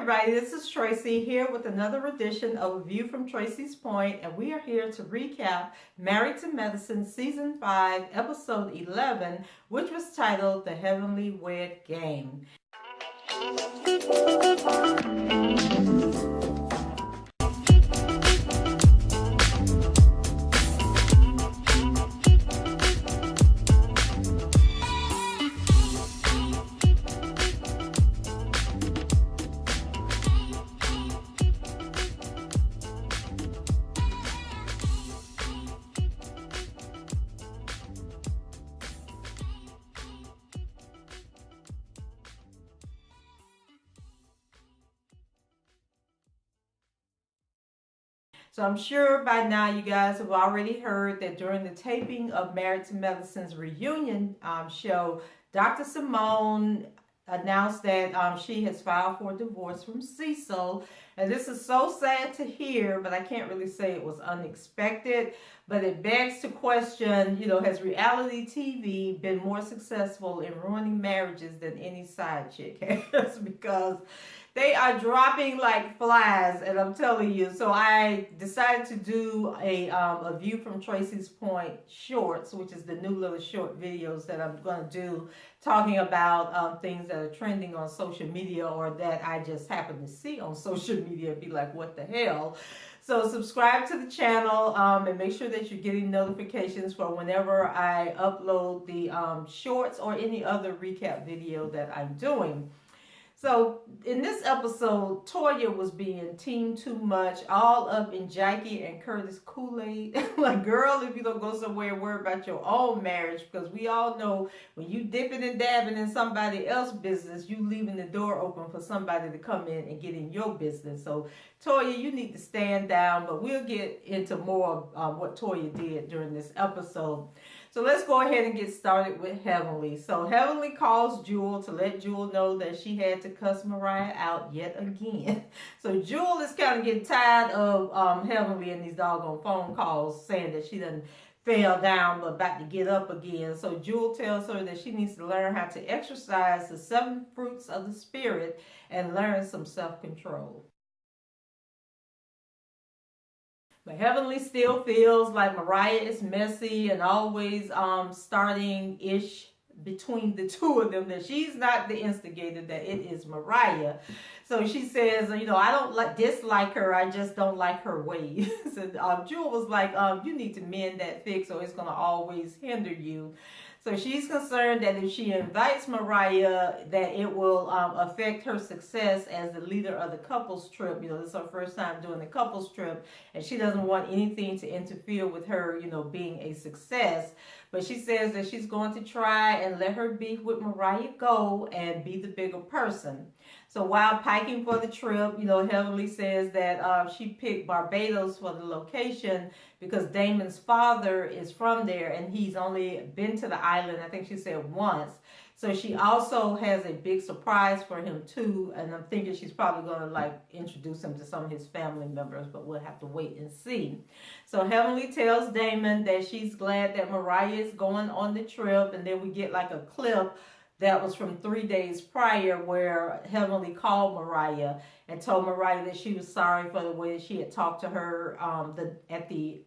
everybody, this is Tracy here with another edition of A View from Tracy's Point, and we are here to recap Married to Medicine Season 5, Episode 11, which was titled The Heavenlywed Game. So I'm sure by now you guys have already heard that during the taping of Married to Medicine's reunion show, Dr. Simone announced that she has filed for divorce from Cecil. And this is so sad to hear, but I can't really say it was unexpected. But it begs to question, has reality TV been more successful in ruining marriages than any side chick has? Because they are dropping like flies, and I'm telling you. So I decided to do a View from Tracy's Point shorts, which is the new little short videos that I'm going to do talking about things that are trending on social media or that I just happen to see on social media and be like, what the hell? So subscribe to the channel and make sure that you're getting notifications for whenever I upload the shorts or any other recap video that I'm doing. So in this episode, Toya was being team too much, all up in Jackie and Curtis Kool-Aid. Like, girl, if you don't go somewhere, worry about your own marriage, because we all know when you dipping and dabbing in somebody else's business, you leaving the door open for somebody to come in and get in your business. So Toya, you need to stand down, but we'll get into more of what Toya did during this episode. So let's go ahead and get started with Heavenly. So Heavenly calls Jewel to let Jewel know that she had to cuss Mariah out yet again. So Jewel is kind of getting tired of Heavenly and these doggone phone calls saying that she done fell down but about to get up again. So Jewel tells her that she needs to learn how to exercise the 7 fruits of the Spirit and learn some self-control. But Heavenly still feels like Mariah is messy and always starting-ish between the two of them, that she's not the instigator, that it is Mariah. So she says, I don't dislike her, I just don't like her ways. And Jewel was like, you need to mend that fix or it's going to always hinder you. So she's concerned that if she invites Mariah, that it will affect her success as the leader of the couples trip. This is her first time doing the couples trip, and she doesn't want anything to interfere with her, being a success. But she says that she's going to try and let her beef with Mariah go and be the bigger person. So while packing for the trip, Heavenly says that she picked Barbados for the location because Damon's father is from there and he's only been to the island, I think she said once. So she also has a big surprise for him too, and I'm thinking she's probably going to introduce him to some of his family members, but we'll have to wait and see. So Heavenly tells Damon that she's glad that Mariah is going on the trip, and then we get like a clip that was from 3 days prior where Heavenly called Mariah and told Mariah that she was sorry for the way that she had talked to her at the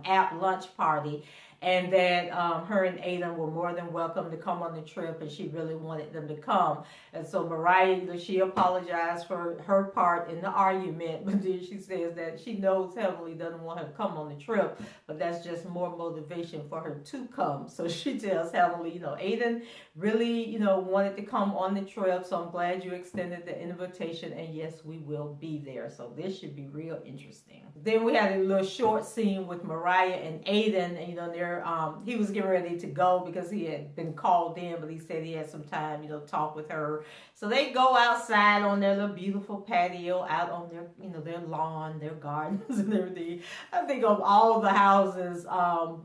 app lunch party, and that her and Aiden were more than welcome to come on the trip, and she really wanted them to come. And so Mariah, she apologized for her part in the argument, but then she says that she knows Heavenly doesn't want her to come on the trip, but that's just more motivation for her to come. So she tells Heavenly, Aiden really, wanted to come on the trip, so I'm glad you extended the invitation, and yes, we will be there. So this should be real interesting. Then we had a little short scene with Mariah and Aiden, and he was getting ready to go because he had been called in, but he said he had some time, to talk with her. So they go outside on their little beautiful patio, out on their, their lawn, their gardens and everything. I think of all the houses, I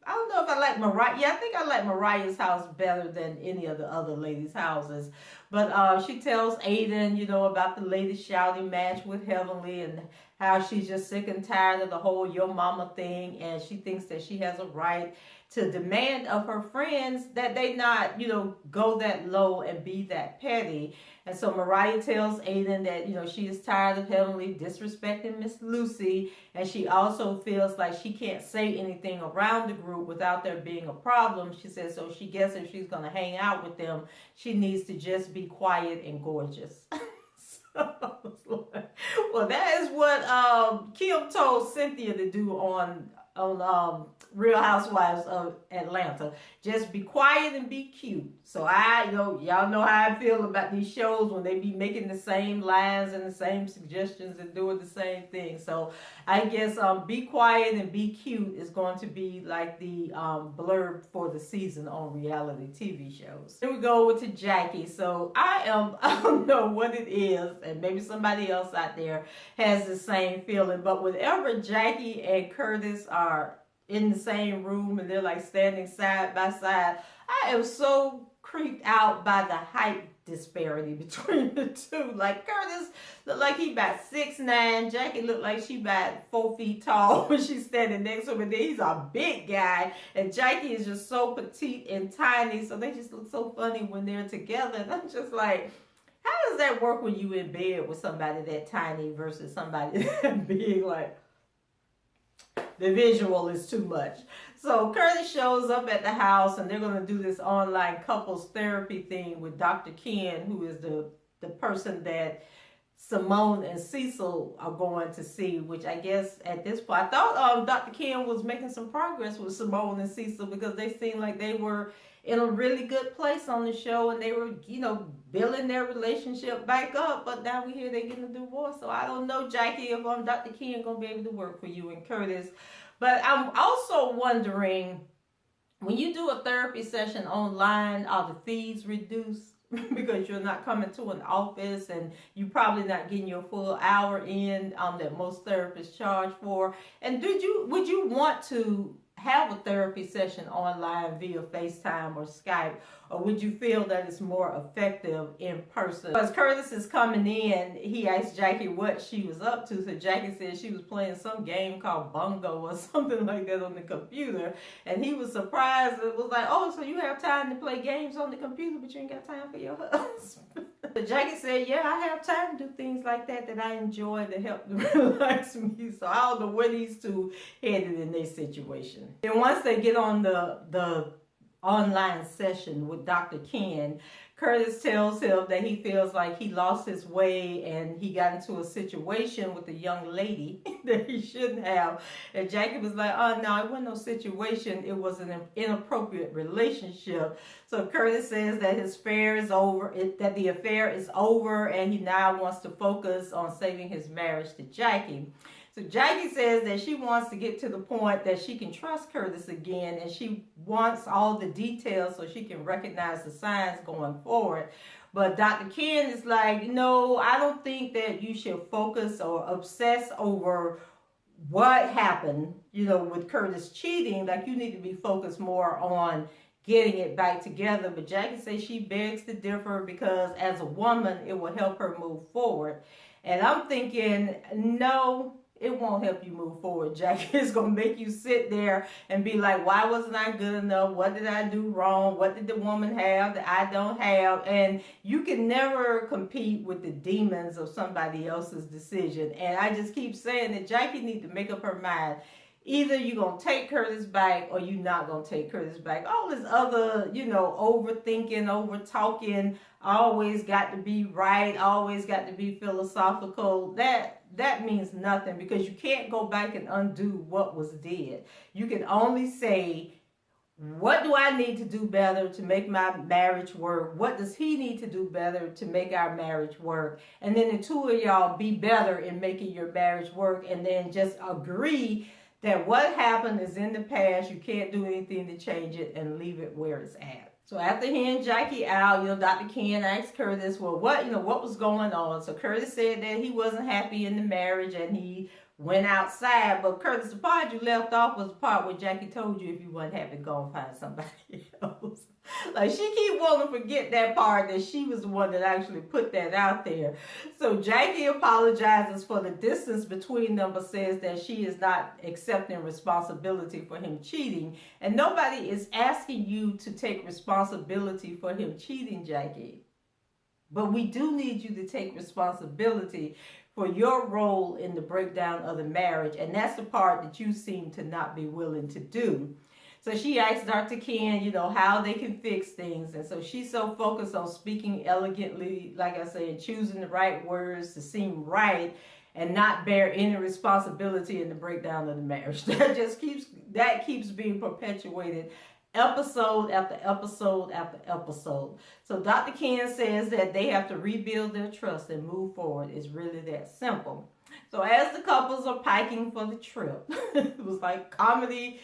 don't know if I like Mariah. Yeah, I think I like Mariah's house better than any of the other ladies' houses. But she tells Aiden, about the latest shouting match with Heavenly and how she's just sick and tired of the whole your mama thing. And she thinks that she has a right to demand of her friends that they not, go that low and be that petty. And so Mariah tells Aiden that, she is tired of Heavenly disrespecting Miss Lucy. And she also feels like she can't say anything around the group without there being a problem. She says, so she guesses if she's going to hang out with them, she needs to just be quiet and gorgeous. Well, that is what Kim told Cynthia to do on Real Housewives of Atlanta. Just be quiet and be cute. So y'all know how I feel about these shows when they be making the same lines and the same suggestions and doing the same thing. So I guess be quiet and be cute is going to be like the blurb for the season on reality TV shows. Here we go to Jackie. So I don't know what it is, and maybe somebody else out there has the same feeling, but whenever Jackie and Curtis are in the same room and they're like standing side by side, I am so creeped out by the height disparity between the two. Like Curtis looked like he about 6'9", Jackie looked like she about 4 feet tall when she's standing next to him, and then he's a big guy, and Jackie is just so petite and tiny, so they just look so funny when they're together. And I'm just like, how does that work when you in bed with somebody that tiny versus somebody that big? Like, the visual is too much. So Curtis shows up at the house, and they're going to do this online couples therapy thing with Dr. Ken, who is the person that Simone and Cecil are going to see, which I guess at this point, I thought Dr. Ken was making some progress with Simone and Cecil, because they seemed like they were in a really good place on the show, and they were, building their relationship back up. But now we hear they're getting a divorce. So I don't know, Jackie, if Dr. Ken going to be able to work for you and Curtis. But I'm also wondering, when you do a therapy session online, are the fees reduced? Because you're not coming to an office, and you're probably not getting your full hour in that most therapists charge for. And would you want to have a therapy session online via FaceTime or Skype, or would you feel that it's more effective in person? As Curtis is coming in, he asked Jackie what she was up to. So Jackie said she was playing some game called Bungo or something like that on the computer, and he was surprised. It was like, oh, so you have time to play games on the computer, but you ain't got time for your husband. So Jackie said, yeah, I have time to do things like that I enjoy to help them relax me. So I don't know where these two headed in their situation. And once they get on the online session with Dr. Ken, Curtis tells him that he feels like he lost his way and he got into a situation with a young lady that he shouldn't have. And Jackie was like, oh, no, it wasn't no situation. It was an inappropriate relationship. So Curtis says that his affair is over, that the affair is over, and he now wants to focus on saving his marriage to Jackie. So Jackie says that she wants to get to the point that she can trust Curtis again, and she wants all the details so she can recognize the signs going forward. But Dr. Ken is like, no, I don't think that you should focus or obsess over what happened, with Curtis cheating. Like, you need to be focused more on getting it back together. But Jackie says she begs to differ, because as a woman, it will help her move forward. And I'm thinking, no, it won't help you move forward, Jackie. It's going to make you sit there and be like, why wasn't I good enough? What did I do wrong? What did the woman have that I don't have? And you can never compete with the demons of somebody else's decision. And I just keep saying that Jackie needs to make up her mind. Either you're going to take Curtis back, or you're not going to take Curtis back. All this other, overthinking, over-talking, always got to be right, always got to be philosophical, that means nothing, because you can't go back and undo what was did. You can only say, what do I need to do better to make my marriage work? What does he need to do better to make our marriage work? And then the two of y'all be better in making your marriage work, and then just agree that what happened is in the past. You can't do anything to change it, and leave it where it's at. So after hearing Jackie out, Dr. Ken asked Curtis, well, what was going on? So Curtis said that he wasn't happy in the marriage, and he went outside. But Curtis, the part you left off was the part where Jackie told you if you weren't happy, go and find somebody else. Like, she keep wanting to forget that part, that she was the one that actually put that out there. So Jackie apologizes for the distance between them, but says that she is not accepting responsibility for him cheating. And nobody is asking you to take responsibility for him cheating, Jackie. But we do need you to take responsibility for your role in the breakdown of the marriage. And that's the part that you seem to not be willing to do. So she asked Dr. Ken, how they can fix things. And so she's so focused on speaking elegantly, like I said, choosing the right words to seem right and not bear any responsibility in the breakdown of the marriage. That keeps being perpetuated episode after episode after episode. So Dr. Ken says that they have to rebuild their trust and move forward. It's really that simple. So as the couples are packing for the trip, it was like comedy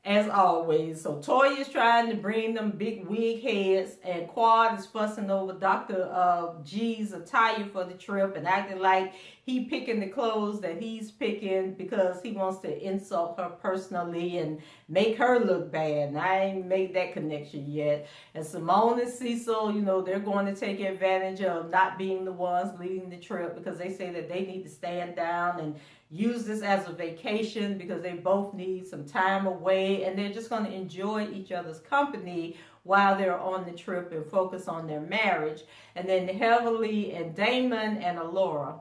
as always. So Toya is trying to bring them big wig heads, and Quad is fussing over Dr. G's attire for the trip and acting like he picking the clothes that he's picking because he wants to insult her personally and make her look bad. And I ain't made that connection yet. And Simone and Cecil, they're going to take advantage of not being the ones leading the trip because they say that they need to stand down and use this as a vacation because they both need some time away, and they're just going to enjoy each other's company while they're on the trip and focus on their marriage. And then Heavenly and Damon and Alora,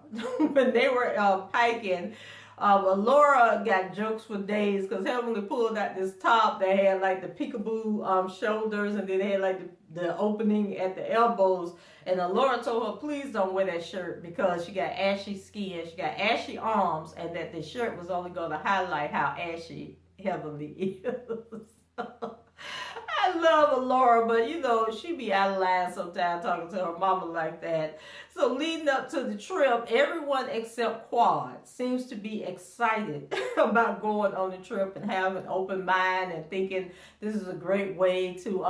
when they were hiking, Alora got jokes for days because Heavenly pulled out this top that had like the peekaboo shoulders, and then they had like the opening at the elbows. And Alora told her, please don't wear that shirt because she got ashy skin, she got ashy arms, and that the shirt was only going to highlight how ashy Heavenly is. I love Alora, but she be out of line sometimes talking to her mama like that. So leading up to the trip, everyone except Quad seems to be excited about going on the trip and have an open mind and thinking this is a great way to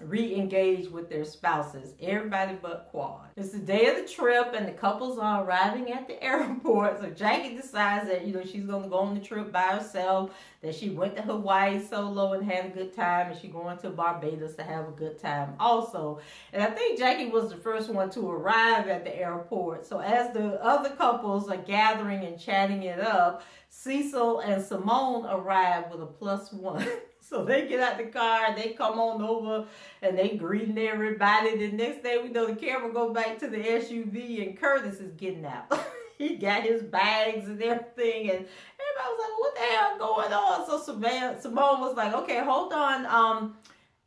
re-engage with their spouses. Everybody but Quad. It's the day of the trip and the couples are arriving at the airport. So Jackie decides that she's going to go on the trip by herself, that she went to Hawaii solo and had a good time, and she's going to Barbados to have a good time also. And I think Jackie was the first one to arrive at the airport. So as the other couples are gathering and chatting it up, Cecil and Simone arrive with a +1. So they get out the car, they come on over, and they greeting everybody. The next day, we know the camera go back to the SUV, and Curtis is getting out. He got his bags and everything, and everybody was like, what the hell going on? So Simone was like, okay, hold on.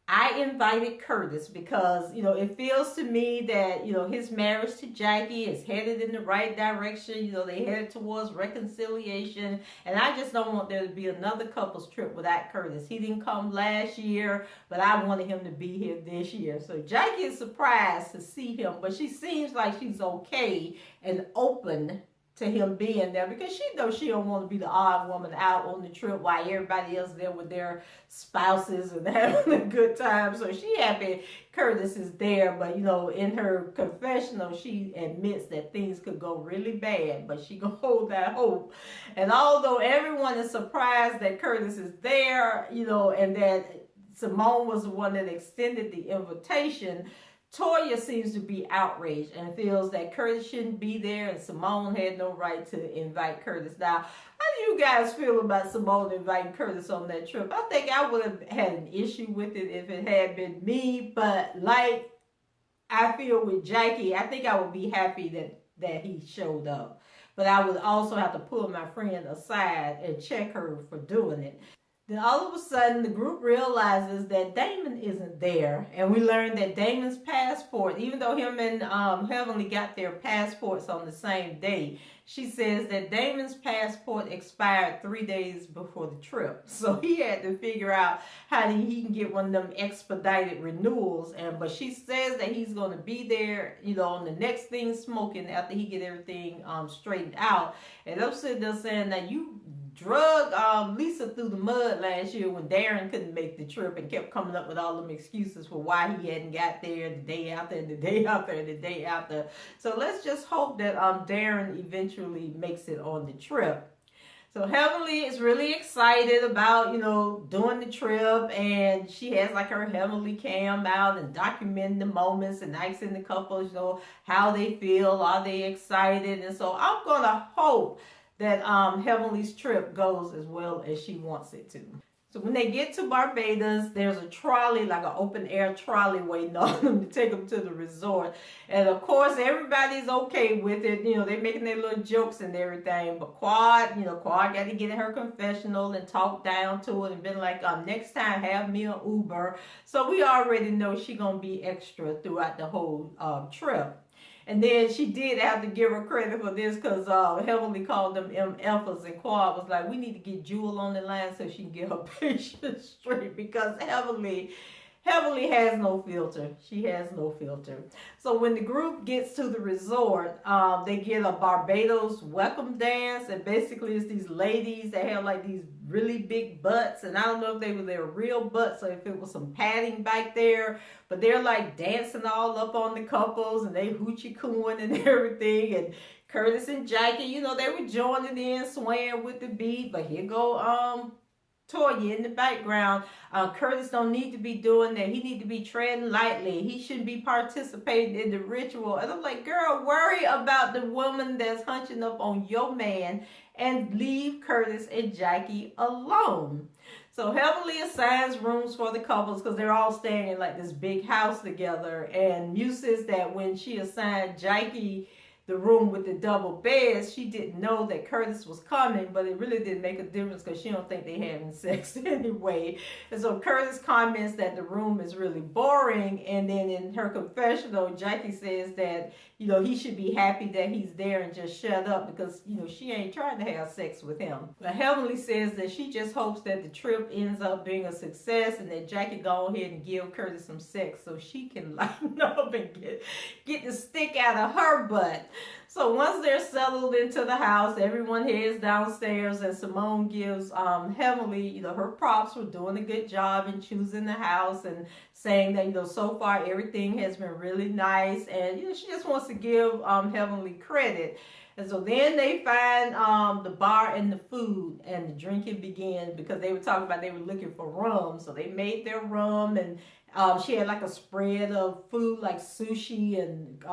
I invited Curtis because, it feels to me that, his marriage to Jackie is headed in the right direction. They headed towards reconciliation. And I just don't want there to be another couple's trip without Curtis. He didn't come last year, but I wanted him to be here this year. So Jackie is surprised to see him, but she seems like she's okay and open to him being there because she knows she don't want to be the odd woman out on the trip while everybody else there with their spouses and having a good time. So she happy Curtis is there, but in her confessional she admits that things could go really bad, but she gonna hold that hope. And although everyone is surprised that Curtis is there, and that Simone was the one that extended the invitation, Toya seems to be outraged and feels that Curtis shouldn't be there and Simone had no right to invite Curtis. Now, how do you guys feel about Simone inviting Curtis on that trip? I think I would have had an issue with it if it had been me, but like I feel with Jackie, I think I would be happy that he showed up. But I would also have to pull my friend aside and check her for doing it. Then all of a sudden, the group realizes that Damon isn't there. And we learned that Damon's passport, even though him and Heavenly got their passports on the same day, she says that Damon's passport expired 3 days before the trip. So he had to figure out how he can get one of them expedited renewals. But she says that he's going to be there, on the next thing smoking after he get everything straightened out. And I'm sitting there saying that you drug Lisa through the mud last year when Darren couldn't make the trip and kept coming up with all them excuses for why he hadn't got there the day after and the day after and the day after. So let's just hope that Darren eventually makes it on the trip. So Heavenly is really excited about, doing the trip, and she has like her Heavenly cam out and documenting the moments and asking the couples, how they feel, are they excited? And so I'm gonna hope that Heavenly's trip goes as well as she wants it to. So when they get to Barbados, there's a trolley, like an open air trolley waiting on them to take them to the resort. And of course, everybody's okay with it. They're making their little jokes and everything. But Quad got to get in her confessional and talk down to it and been like, next time have me an Uber. So we already know she's going to be extra throughout the whole trip. And then she did have to give her credit for this because Heavenly called them MFers, and Quad was like, we need to get Jewel on the line so she can get her patient straight, because Heavenly has no filter. She has no filter. So when the group gets to the resort, they get a Barbados welcome dance, and basically it's these ladies that have like these really big butts, and I don't know if they were their real butts or if it was some padding back there, but they're like dancing all up on the couples, and they hoochie cooing and everything, and Curtis and Jackie, they were joining in, swaying with the beat, but here go Toya in the background. Curtis don't need to be doing that. He need to be treading lightly. He shouldn't be participating in the ritual. And I'm like, girl, worry about the woman that's hunching up on your man and leave Curtis and Jackie alone. So Heavenly assigns rooms for the couples because they're all staying in like this big house together. And Mew says that when she assigned Jackie the room with the double beds, she didn't know that Curtis was coming, but it really didn't make a difference because she don't think they having sex anyway. And so Curtis comments that the room is really boring, and then in her confessional, Jackie says that, he should be happy that he's there and just shut up because, she ain't trying to have sex with him. But Heavenly says that she just hopes that the trip ends up being a success and that Jackie go ahead and give Curtis some sex so she can lighten up and get the stick out of her butt. So once they're settled into the house, everyone heads downstairs, and Simone gives Heavenly, her props for doing a good job in choosing the house and saying that, so far everything has been really nice, and she just wants to give Heavenly credit. And so then they find the bar and the food, and the drinking begins because they were talking about they were looking for rum. So they made their rum, and she had like a spread of food like sushi and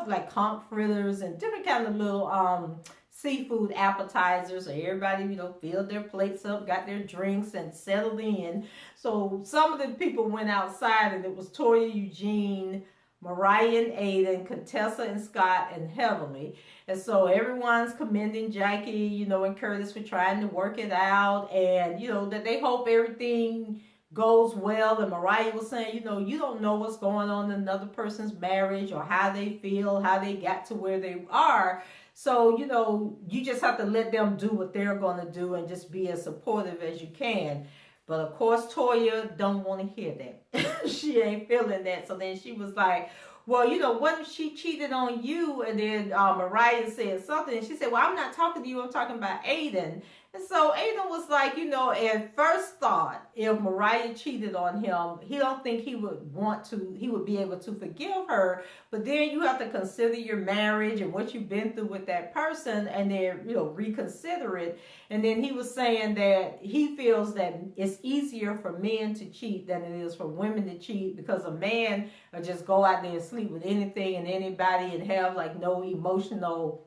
like conch fritters and different kind of little seafood appetizers. So everybody, filled their plates up, got their drinks, and settled in. So some of the people went outside, and it was Toya, Eugene, Mariah and Aiden, Contessa and Scott, and Heavenly. And so everyone's commending Jackie, and Curtis for trying to work it out, and, that they hope everything goes well. And Mariah was saying, you don't know what's going on in another person's marriage or how they feel, how they got to where they are. So, you just have to let them do what they're going to do and just be as supportive as you can. But of course, Toya don't want to hear that. She ain't feeling that. So then she was like, well, what if she cheated on you? And then Mariah said something. And she said, well, I'm not talking to you. I'm talking about Aiden. And so Aiden was like, at first thought, if Mariah cheated on him, he don't think he would be able to forgive her. But then you have to consider your marriage and what you've been through with that person, and then, reconsider it. And then he was saying that he feels that it's easier for men to cheat than it is for women to cheat, because a man will just go out there and sleep with anything and anybody and have like no emotional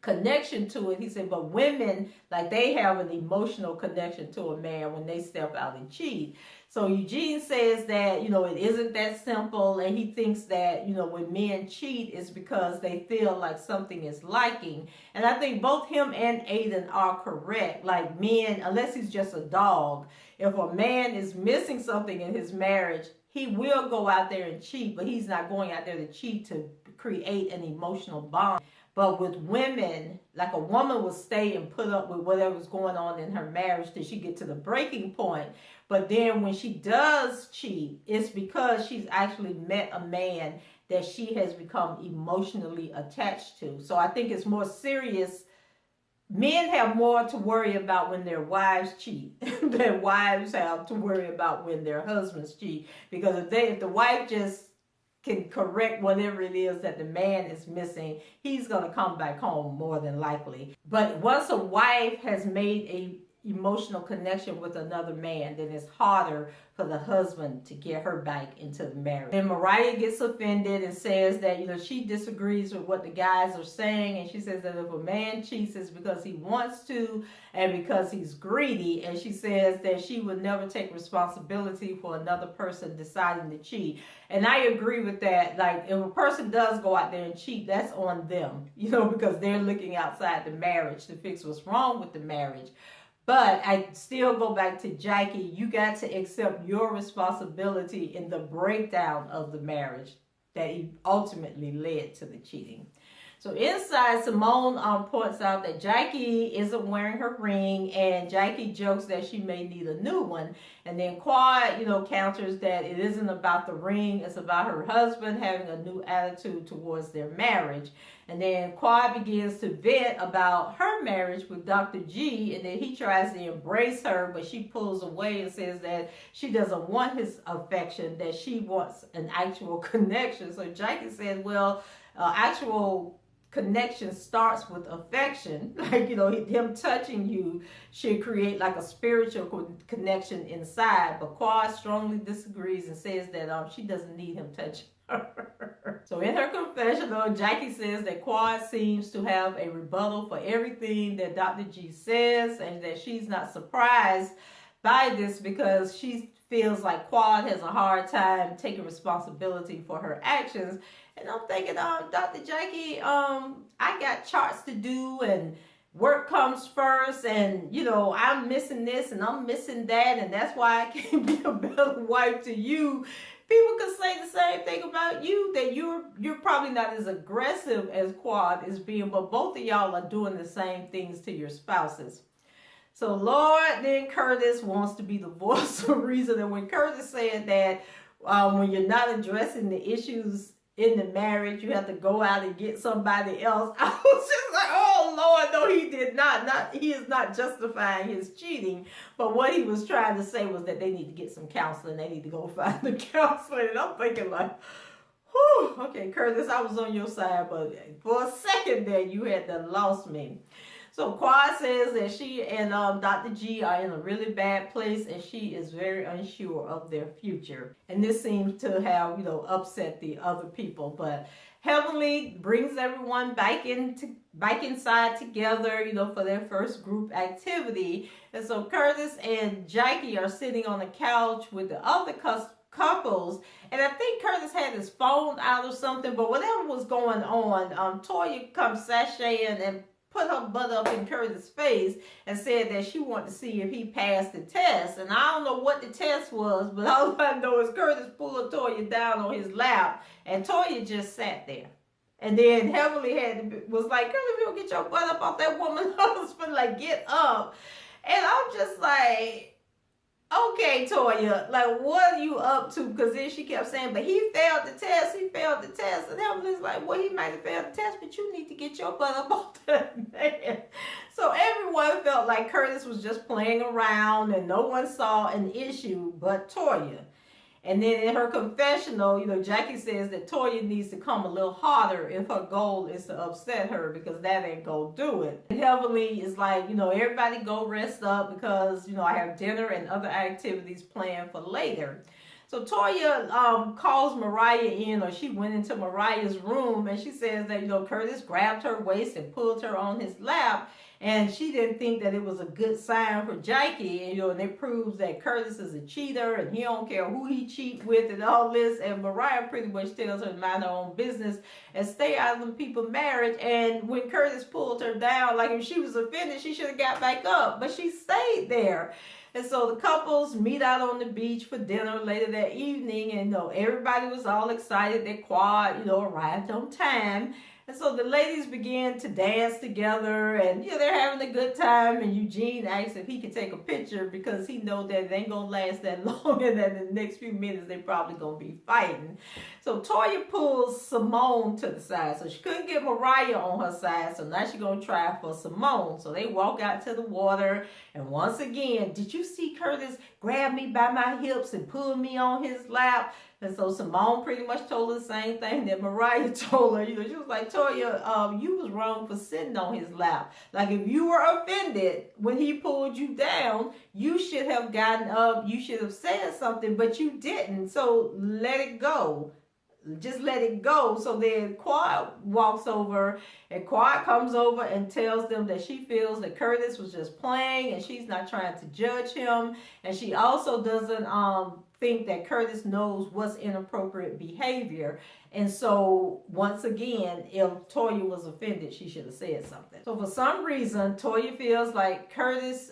connection to it. He said, but women, like, they have an emotional connection to a man when they step out and cheat. So Eugene says that, it isn't that simple, and he thinks that, when men cheat, it's because they feel like something is lacking. And I think both him and Aiden are correct. Like, men, unless he's just a dog, if a man is missing something in his marriage, he will go out there and cheat, but he's not going out there to cheat to create an emotional bond. But with women, like, a woman will stay and put up with whatever's going on in her marriage till she get to the breaking point. But then when she does cheat, it's because she's actually met a man that she has become emotionally attached to. So I think it's more serious. Men have more to worry about when their wives cheat than wives have to worry about when their husbands cheat. Because if the wife just can correct whatever it is that the man is missing, he's going to come back home more than likely. But once a wife has made a emotional connection with another man, then it's harder for the husband to get her back into the marriage. Then Mariah gets offended and says that, she disagrees with what the guys are saying, and she says that if a man cheats, it's because he wants to and because he's greedy, and she says that she would never take responsibility for another person deciding to cheat. And I agree with that. Like, if a person does go out there and cheat, that's on them, because they're looking outside the marriage to fix what's wrong with the marriage. But I still go back to Jackie. You got to accept your responsibility in the breakdown of the marriage that ultimately led to the cheating. So inside, Simone points out that Jackie isn't wearing her ring, and Jackie jokes that she may need a new one. And then Quad, counters that it isn't about the ring, it's about her husband having a new attitude towards their marriage. And then Quad begins to vent about her marriage with Dr. G, and then he tries to embrace her, but she pulls away and says that she doesn't want his affection, that she wants an actual connection. So Jackie says, well, actual connection starts with affection. Like, him touching you should create like a spiritual connection inside. But Quad strongly disagrees and says that she doesn't need him touching her. So in her confessional, Jackie says that Quad seems to have a rebuttal for everything that Dr. G says, and that she's not surprised by this because she feels like Quad has a hard time taking responsibility for her actions. And I'm thinking, Dr. Jackie, I got charts to do and work comes first, and I'm missing this and I'm missing that, and that's why I can't be a better wife to you. People could say the same thing about you, that you're probably not as aggressive as Quad is being, but both of y'all are doing the same things to your spouses. So Lord, then Curtis wants to be the voice of reason. And when Curtis said that when you're not addressing the issues in the marriage, you have to go out and get somebody else, I was just like, oh Lord, no, he did not. He is not justifying his cheating. But what he was trying to say was that they need to get some counseling. They need to go find the counseling. And I'm thinking like, whew, okay, Curtis, I was on your side, but for a second there, you had to lost me. So Quad says that she and Dr. G are in a really bad place, and she is very unsure of their future. And this seems to have, upset the other people. But Heavenly brings everyone back inside together, for their first group activity. And so Curtis and Jackie are sitting on the couch with the other couples, and I think Curtis had his phone out or something, but whatever was going on, Toya comes sashaying and put her butt up in Curtis' face and said that she wanted to see if he passed the test. And I don't know what the test was, but all I know is Curtis pulled Toya down on his lap, and Toya just sat there. And then Heavenly was like, girl, if you don't get your butt up off that woman's husband, like, get up. And I'm just like, okay, Toya, like, what are you up to? Because then she kept saying, but he failed the test. And Heavenly's like, well, he might have failed the test, but you need to get your butt up off that man. So everyone felt like Curtis was just playing around, and no one saw an issue but Toya. And then in her confessional, Jackie says that Toya needs to come a little harder if her goal is to upset her, because that ain't gonna do it. And Heavenly is like, everybody go rest up because, I have dinner and other activities planned for later. So Toya calls Mariah in, or she went into Mariah's room, and she says that, Curtis grabbed her waist and pulled her on his lap. And she didn't think that it was a good sign for Jackie. And it proves that Curtis is a cheater and he don't care who he cheat with and all this. And Mariah pretty much tells her to mind her own business and stay out of them people's marriage. And when Curtis pulled her down, like if she was offended, she should have got back up. But she stayed there. And so the couples meet out on the beach for dinner later that evening. And everybody was all excited that Quad, arrived on time. And so the ladies began to dance together, and they're having a good time. And Eugene asks if he can take a picture because he knows that it ain't gonna last that long, and that in the next few minutes they're probably gonna be fighting. So Toya pulls Simone to the side, so she couldn't get Mariah on her side. So now she's gonna try for Simone. So they walk out to the water, and once again, did you see Curtis grab me by my hips and pull me on his lap? And so Simone pretty much told her the same thing that Mariah told her. She was like, Toya, you was wrong for sitting on his lap. Like, if you were offended when he pulled you down, you should have gotten up. You should have said something, but you didn't. So let it go. Just let it go. So then Quad walks over, and Quad comes over and tells them that she feels that Curtis was just playing and she's not trying to judge him. And she also doesn't think that Curtis knows what's inappropriate behavior. And so once again, if Toya was offended, she should have said something. So for some reason, Toya feels like Curtis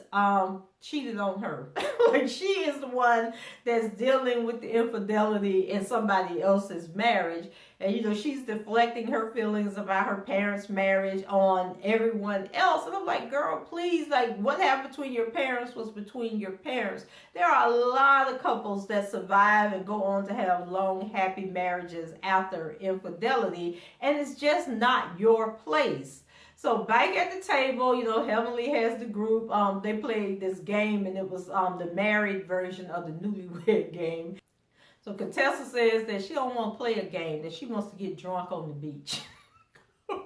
cheated on her. Like she is the one that's dealing with the infidelity in somebody else's marriage. And she's deflecting her feelings about her parents' marriage on everyone else. And I'm like, girl, please, like, what happened between your parents was between your parents. There are a lot of couples that survive and go on to have long, happy marriages after infidelity, and it's just not your place. So back at the table, Heavenly has the group. They played this game, and it was the married version of the Newlywed game. So Contessa says that she don't want to play a game, that she wants to get drunk on the beach.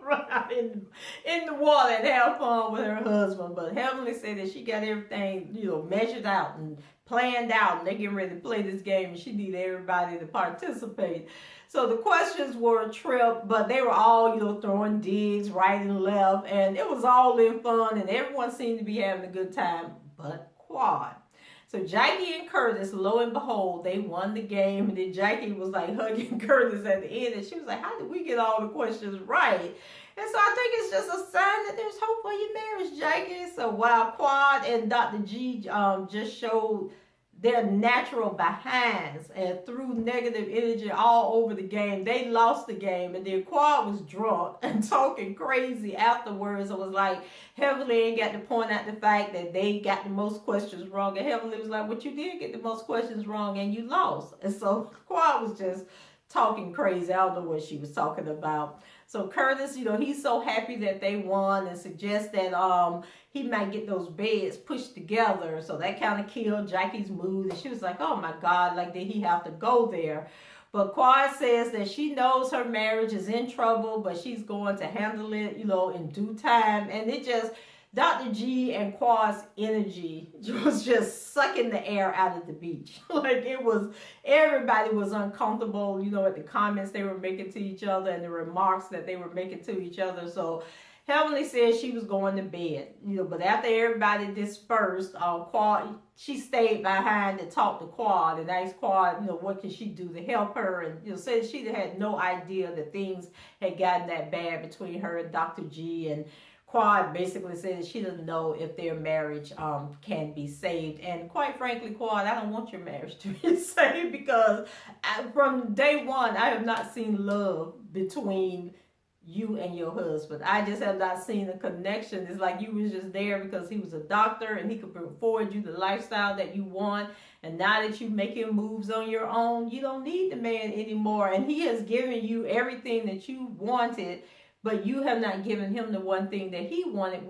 Right in the water and have fun with her husband. But Heavenly said that she got everything, measured out and planned out, and they're getting ready to play this game, and she needed everybody to participate. So the questions were a trip, but they were all, throwing digs right and left, and it was all in fun, and everyone seemed to be having a good time, but Quad. So Jackie and Curtis, lo and behold, they won the game. And then Jackie was like hugging Curtis at the end. And she was like, how did we get all the questions right? And so I think it's just a sign that there's hope for your marriage, Jackie. So while Quad and Dr. G just showed their natural behinds and threw negative energy all over the game, they lost the game. And then Quad was drunk and talking crazy afterwards. It was like Heavenly ain't got to point out the fact that they got the most questions wrong, and Heavenly was like, but you did get the most questions wrong and you lost. And so Quad was just talking crazy. I don't know what she was talking about. So Curtis, he's so happy that they won, and suggests that he might get those beds pushed together. So that kind of killed Jackie's mood, and she was like, oh my God, like, did he have to go there? But Quad says that she knows her marriage is in trouble, but she's going to handle it, in due time. And it just, Dr. G and Quad's energy was just sucking the air out of the beach. Like, everybody was uncomfortable, at the comments they were making to each other and the remarks that they were making to each other. So Heavenly said she was going to bed, but after everybody dispersed, Quad, she stayed behind to talk to Quad and asked Quad, what can she do to help her? And, said she had no idea that things had gotten that bad between her and Dr. G. And Quad basically said that she doesn't know if their marriage can be saved. And quite frankly, Quad, I don't want your marriage to be saved, because from day one, I have not seen love between you and your husband. I just have not seen a connection. It's like you was just there because he was a doctor and he could afford you the lifestyle that you want. And now that you're making moves on your own, you don't need the man anymore. And he has given you everything that you wanted, but you have not given him the one thing that he wanted,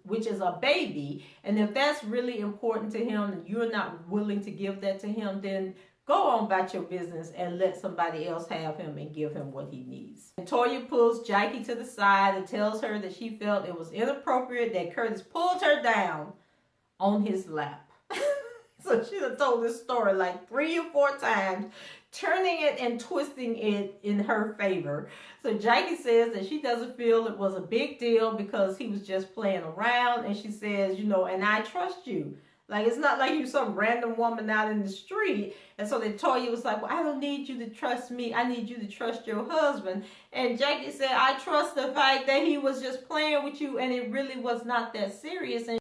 which is a baby. And if that's really important to him and you're not willing to give that to him, then go on about your business and let somebody else have him and give him what he needs. And Toya pulls Jackie to the side and tells her that she felt it was inappropriate that Curtis pulled her down on his lap. So she done told this story like 3 or 4 times, turning it and twisting it in her favor. So Jackie says that she doesn't feel it was a big deal because he was just playing around. And she says, and I trust you. Like, it's not like you some random woman out in the street. And so then Toya was like, well, I don't need you to trust me. I need you to trust your husband. And Jackie said, I trust the fact that he was just playing with you and it really was not that serious. And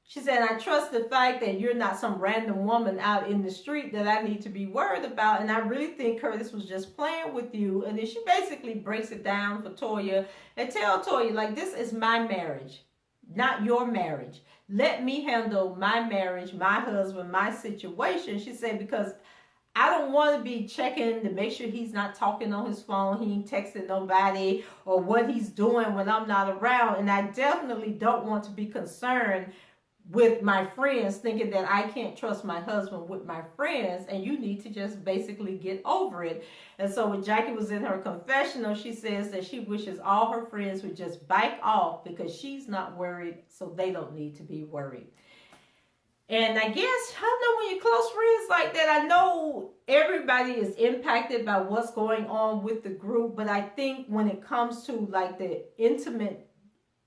she said, I trust the fact that you're not some random woman out in the street that I need to be worried about. And I really think Curtis was just playing with you. And then she basically breaks it down for Toya and tell Toya, like, this is my marriage, not your marriage. Let me handle my marriage, my husband, my situation. She said, because I don't want to be checking to make sure he's not talking on his phone, he ain't texting nobody, or what he's doing when I'm not around. And I definitely don't want to be concerned with my friends, thinking that I can't trust my husband with my friends, and you need to just basically get over it. And so when Jackie was in her confessional, she says that she wishes all her friends would just back off because she's not worried, so they don't need to be worried. And I guess, I know when you're close friends like that, I know everybody is impacted by what's going on with the group, but I think when it comes to like the intimate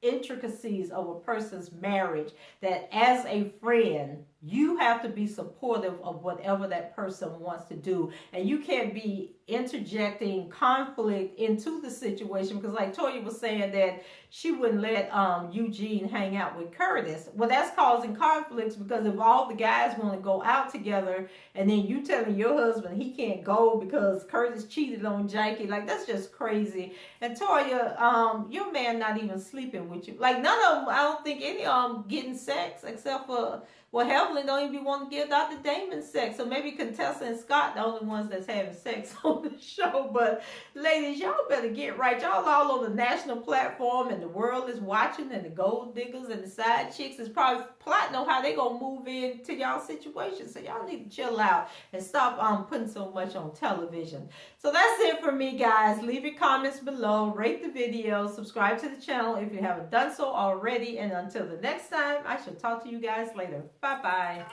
intricacies of a person's marriage, that as a friend, you have to be supportive of whatever that person wants to do, and you can't be interjecting conflict into the situation, because like Toya was saying that she wouldn't let Eugene hang out with Curtis. Well, that's causing conflicts, because if all the guys want to go out together and then you telling your husband he can't go because Curtis cheated on Jackie, like that's just crazy. And Toya, your man not even sleeping with you. Like none of them, I don't think any of them getting sex except for, well, Heavenly don't even want to give Dr. Damon sex. So maybe Contessa and Scott the only ones that's having sex on the show. But ladies, y'all better get right. Y'all all on the national platform and the world is watching, and the gold diggers and the side chicks is probably plotting on how they gonna move into y'all situation. So y'all need to chill out and stop putting so much on television. So that's it for me, guys. Leave your comments below, rate the video, subscribe to the channel if you haven't done so already, and until the next time, I shall talk to you guys later. Bye-bye.